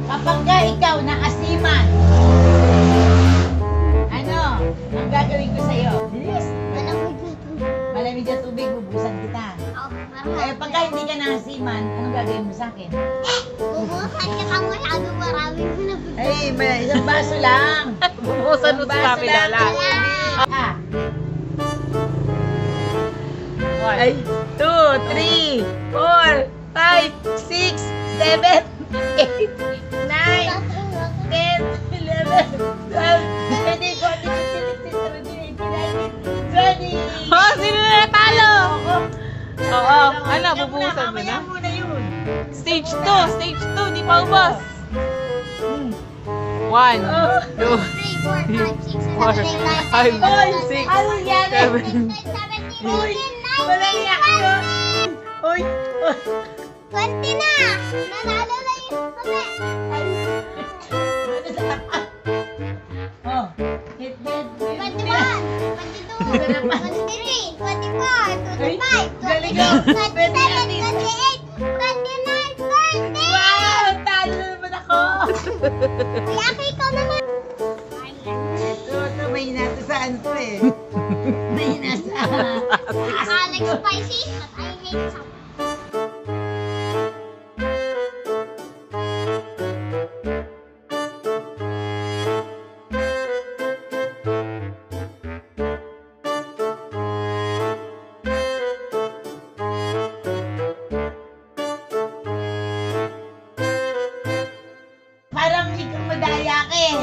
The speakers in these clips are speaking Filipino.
Kapag ka ikaw naasiman, ano ang gagawin ko sa'yo? Bilis. Malamig na tubig, bubusan kita. Eh, pagka hindi ka naasiman, anong gagawin mo sa akin? Bubusan kita masyado marami mo na. Ay, isang baso lang. Bubusan mo sa kami lala. Ah. Ay, 2, 3, 4, 5, 6, 7, 8, 9, 10, 11, 12, 13, 14, 15, 16, 17, 18, 19, 20. Oh, sino na natalo? Oo, ano, bubusan mo na? Mamaya muna yun. Stage 2, stage 2, di pa ubos. 1, 2, 3, 4, 5, 6, 7, 8, 9, 10, 5, 6, Ano yan? 17, 18, 19, Uy, wala iyak yun. Uy, 20 na! Nanalo na yun kami! Oh, hit, hit, hit. 21, 22, 23, 24, 25, Galing 26, ka. 27, 28, 29, 30! Wow, talo naman ako. Kaya ikaw naman! Ito, may nasa saan to eh. May nasa... Alex Spicy at I hate some. Parang ikaw madaya ka eh.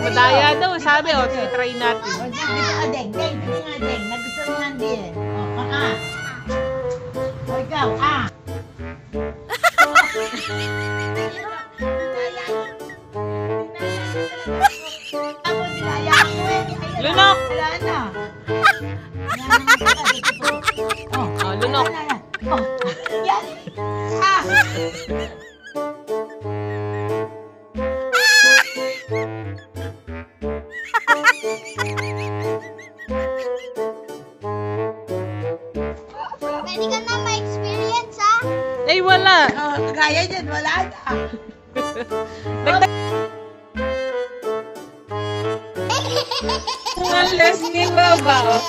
madaya daw, sabi, o, try natin. O, dito ka, Deng. Deng, dito nga, Deng. Nagustuhan nga din. O, ah. O, ikaw, ah. Ako, dinaya ko eh. Lunok! Wala na. Oh, lunok. Oh, yan. Ah. Pwede ka na ma-experience ha? Ay, wala. Oh, kaya dyan, wala na. Dagdag. Unless ni Baba.